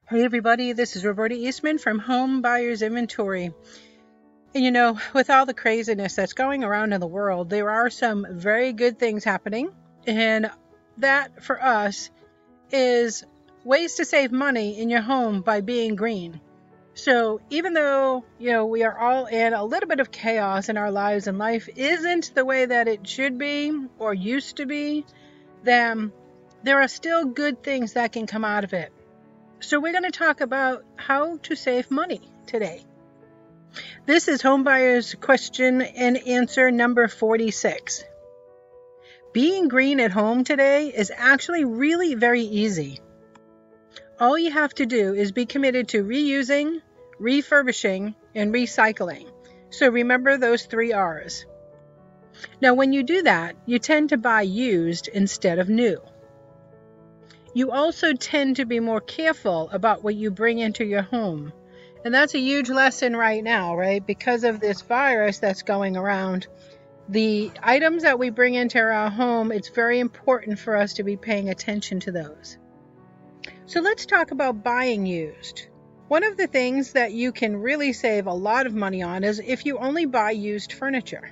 Hey everybody, this is Roberta Eastman from Home Buyers Inventory. And with all the craziness that's going around in the world, there are some very good things happening. And that for us is ways to save money in your home by being green. So even though, we are all in a little bit of chaos in our lives and life isn't the way that it should be or used to be, then there are still good things that can come out of it. So we're going to talk about how to save money today. This is Homebuyers question and answer number 46. Being green at home today is actually really very easy. All you have to do is be committed to reusing, refurbishing, and recycling. So remember those 3 R's. Now when you do that, you tend to buy used instead of new. You also tend to be more careful about what you bring into your home. And that's a huge lesson right now, right? Because of this virus that's going around, the items that we bring into our home, it's very important for us to be paying attention to those. So let's talk about buying used. One of the things that you can really save a lot of money on is if you only buy used furniture.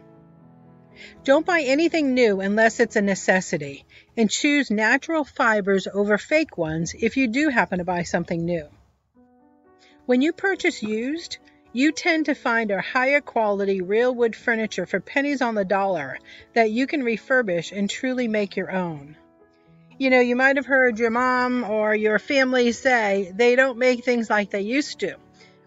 Don't buy anything new unless it's a necessity, and choose natural fibers over fake ones if you do happen to buy something new. When you purchase used, you tend to find a higher quality real wood furniture for pennies on the dollar that you can refurbish and truly make your own. You might have heard your mom or your family say they don't make things like they used to.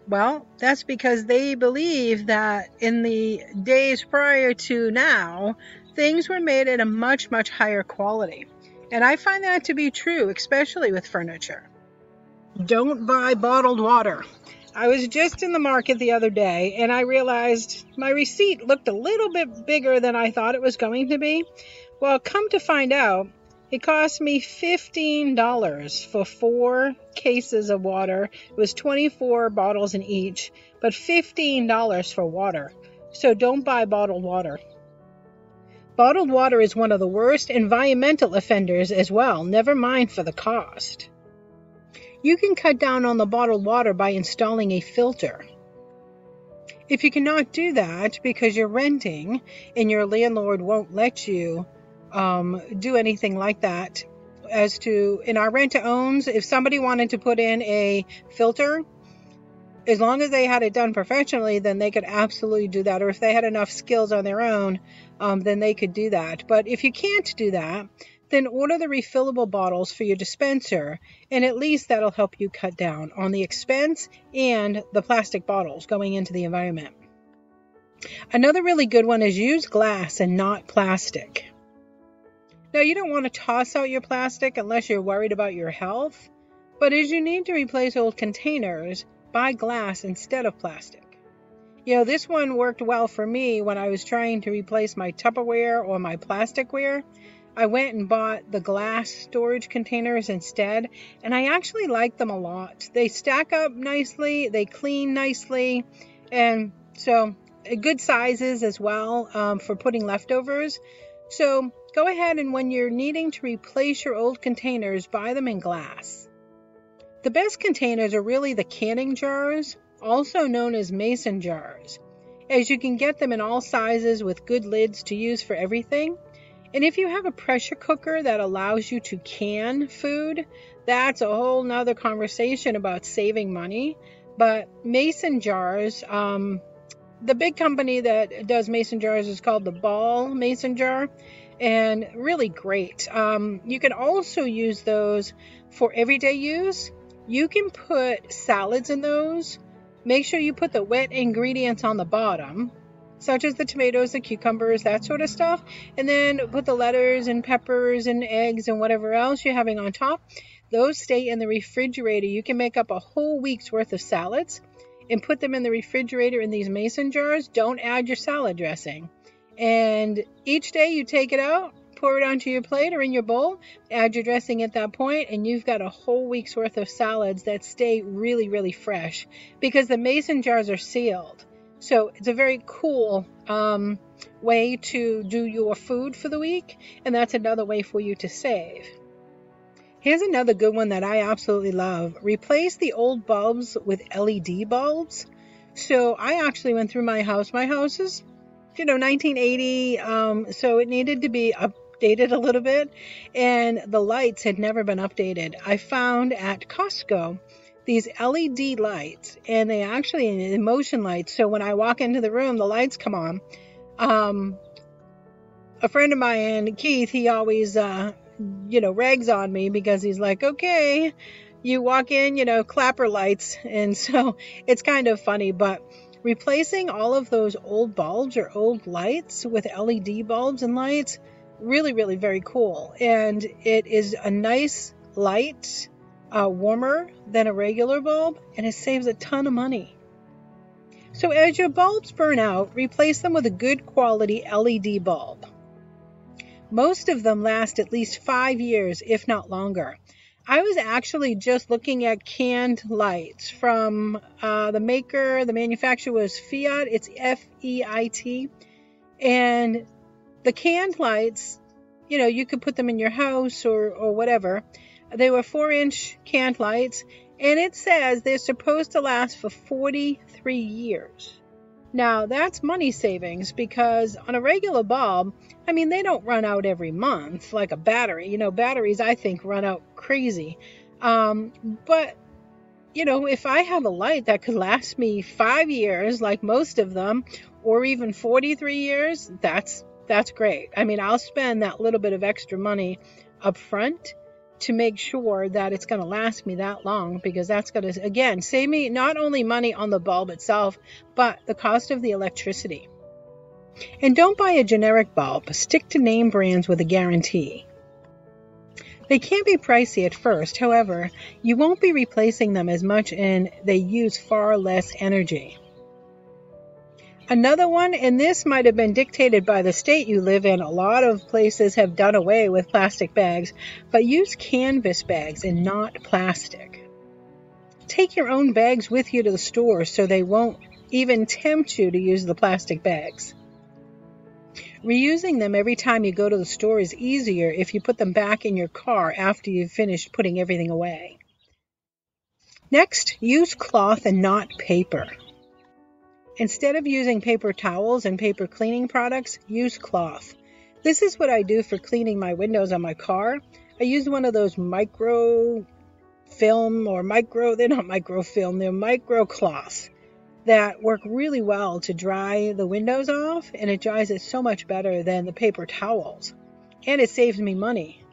Well, that's because they believe that in the days prior to now, things were made at a much, much higher quality. And I find that to be true, especially with furniture. Don't buy bottled water. I was just in the market the other day and I realized my receipt looked a little bit bigger than I thought it was going to be. Well, come to find out, it cost me $15 for 4 cases of water. It was 24 bottles in each, but $15 for water. So don't buy bottled water. Bottled water is one of the worst environmental offenders as well, never mind for the cost. You can cut down on the bottled water by installing a filter. If you cannot do that because you're renting and your landlord won't let you do anything like that, as to in our rent-to-owns, if somebody wanted to put in a filter, as long as they had it done professionally, then they could absolutely do that. Or if they had enough skills on their own, then they could do that. But if you can't do that, then order the refillable bottles for your dispenser, and at least that'll help you cut down on the expense and the plastic bottles going into the environment. Another really good one is use glass and not plastic. Now, you don't want to toss out your plastic unless you're worried about your health, but as you need to replace old containers, buy glass instead of plastic. This one worked well for me when I was trying to replace my Tupperware or my plasticware. I went and bought the glass storage containers instead, and I actually like them a lot. They stack up nicely, they clean nicely, and so good sizes as well for putting leftovers. So go ahead and when you're needing to replace your old containers, buy them in glass. The best containers are really the canning jars, also known as mason jars, as you can get them in all sizes with good lids to use for everything. And if you have a pressure cooker that allows you to can food, that's a whole nother conversation about saving money. But mason jars, the big company that does mason jars is called the Ball Mason Jar, and really great. You can also use those for everyday use. You can put salads in those. Make sure you put the wet ingredients on the bottom, such as the tomatoes, the cucumbers, that sort of stuff, and then put the lettuce and peppers and eggs and whatever else you're having on top. Those stay in the refrigerator. You can make up a whole week's worth of salads and put them in the refrigerator in these mason jars. Don't add your salad dressing. And each day you take it out, pour it onto your plate or in your bowl, add your dressing at that point, and you've got a whole week's worth of salads that stay really, really fresh because the mason jars are sealed. So it's a very cool way to do your food for the week, and that's another way for you to save. Here's another good one that I absolutely love. Replace the old bulbs with LED bulbs. So I actually went through my house. My house is, 1980, so it needed to be updated a little bit, and the lights had never been updated. I found at Costco these LED lights, and they actually motion lights. So when I walk into the room, the lights come on. A friend of mine, Keith, he always rags on me because he's like, okay, you walk in, clapper lights. And so it's kind of funny, but replacing all of those old bulbs or old lights with LED bulbs and lights, really, really very cool. And it is a nice light, warmer than a regular bulb, and it saves a ton of money. So as your bulbs burn out, replace them with a good quality LED bulb. Most of them last at least 5 years, if not longer. I was actually just looking at canned lights from the maker. The manufacturer was Fiat. It's F-E-I-T. And the canned lights, you could put them in your house or whatever. They were 4-inch canned lights. And it says they're supposed to last for 43 years. Now, that's money savings because on a regular bulb, they don't run out every month like a battery. Batteries, I think, run out crazy. But, if I have a light that could last me 5 years, like most of them, or even 43 years, that's great. I'll spend that little bit of extra money up front to make sure that it's going to last me that long, because that's going to, again, save me not only money on the bulb itself, but the cost of the electricity. And don't buy a generic bulb. Stick to name brands with a guarantee. They can be pricey at first. However, you won't be replacing them as much, and they use far less energy. Another one, and this might have been dictated by the state you live in. A lot of places have done away with plastic bags, but use canvas bags and not plastic. Take your own bags with you to the store so they won't even tempt you to use the plastic bags. Reusing them every time you go to the store is easier if you put them back in your car after you've finished putting everything away. Next, use cloth and not paper. Instead of using paper towels and paper cleaning products, use cloth. This is what I do for cleaning my windows on my car. I use one of those micro cloths that work really well to dry the windows off, and it dries it so much better than the paper towels. And it saves me money.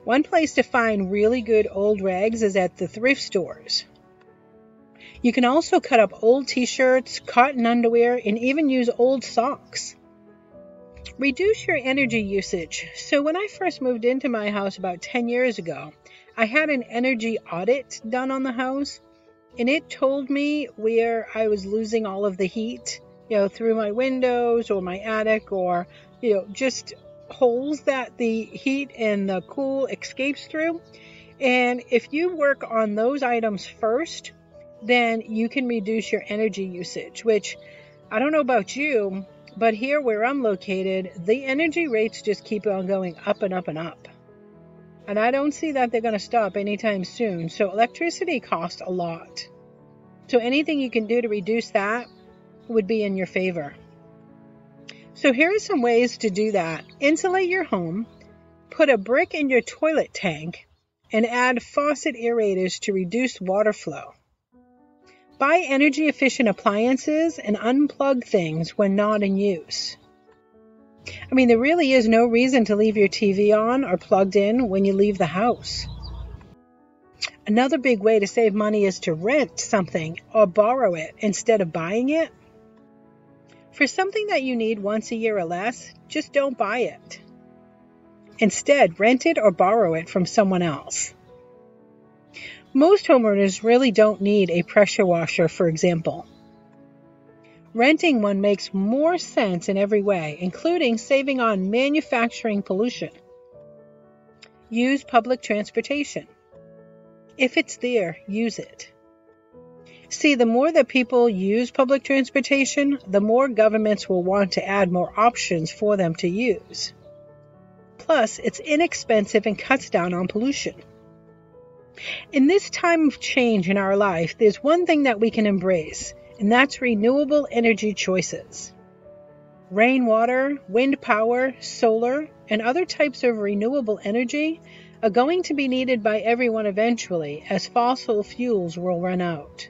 One place to find really good old rags is at the thrift stores. You can also cut up old t-shirts, cotton underwear, and even use old socks. Reduce your energy usage. So when I first moved into my house about 10 years ago, I had an energy audit done on the house, and it told me where I was losing all of the heat, through my windows or my attic, or, just holes that the heat and the cool escapes through. And if you work on those items first, then you can reduce your energy usage, which I don't know about you, but here where I'm located, the energy rates just keep on going up and up and up. And I don't see that they're going to stop anytime soon. So electricity costs a lot. So anything you can do to reduce that would be in your favor. So here are some ways to do that. Insulate your home, put a brick in your toilet tank, and add faucet aerators to reduce water flow. Buy energy-efficient appliances and unplug things when not in use. There really is no reason to leave your TV on or plugged in when you leave the house. Another big way to save money is to rent something or borrow it instead of buying it. For something that you need once a year or less, just don't buy it. Instead, rent it or borrow it from someone else. Most homeowners really don't need a pressure washer, for example. Renting one makes more sense in every way, including saving on manufacturing pollution. Use public transportation. If it's there, use it. See, the more that people use public transportation, the more governments will want to add more options for them to use. Plus, it's inexpensive and cuts down on pollution. In this time of change in our life, there's one thing that we can embrace, and that's renewable energy choices. Rainwater, wind power, solar, and other types of renewable energy are going to be needed by everyone eventually as fossil fuels will run out.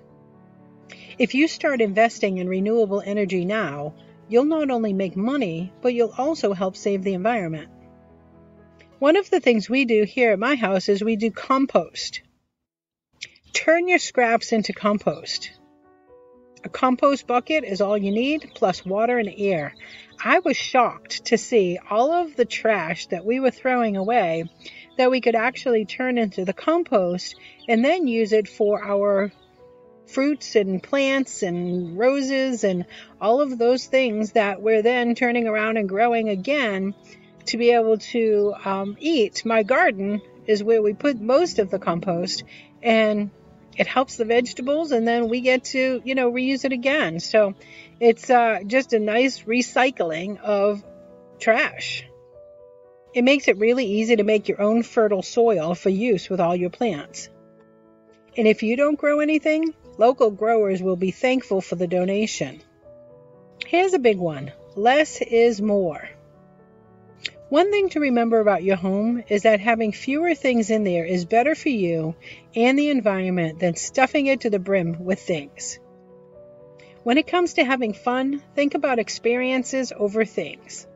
If you start investing in renewable energy now, you'll not only make money, but you'll also help save the environment. One of the things we do here at my house is we do compost. Turn your scraps into compost. A compost bucket is all you need, plus water and air. I was shocked to see all of the trash that we were throwing away that we could actually turn into the compost and then use it for our fruits and plants and roses and all of those things that we're then turning around and growing again to be able to eat. My garden is where we put most of the compost, and it helps the vegetables, and then we get to, reuse it again. So it's just a nice recycling of trash. It makes it really easy to make your own fertile soil for use with all your plants. And if you don't grow anything, local growers will be thankful for the donation. Here's a big one. Less is more. One thing to remember about your home is that having fewer things in there is better for you and the environment than stuffing it to the brim with things. When it comes to having fun, think about experiences over things.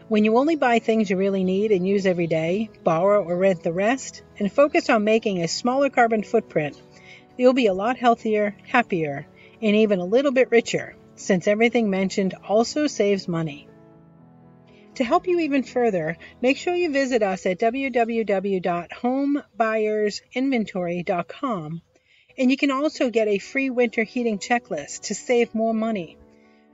When you only buy things you really need and use every day, borrow or rent the rest, and focus on making a smaller carbon footprint, you'll be a lot healthier, happier, and even a little bit richer, since everything mentioned also saves money. To help you even further, make sure you visit us at www.homebuyersinventory.com, and you can also get a free winter heating checklist to save more money.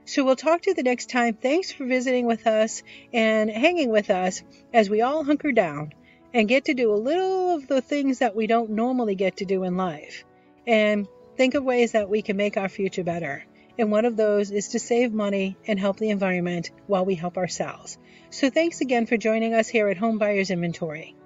So we'll talk to you the next time. Thanks for visiting with us and hanging with us as we all hunker down and get to do a little of the things that we don't normally get to do in life, and think of ways that we can make our future better. And one of those is to save money and help the environment while we help ourselves. So thanks again for joining us here at Home Buyers Inventory.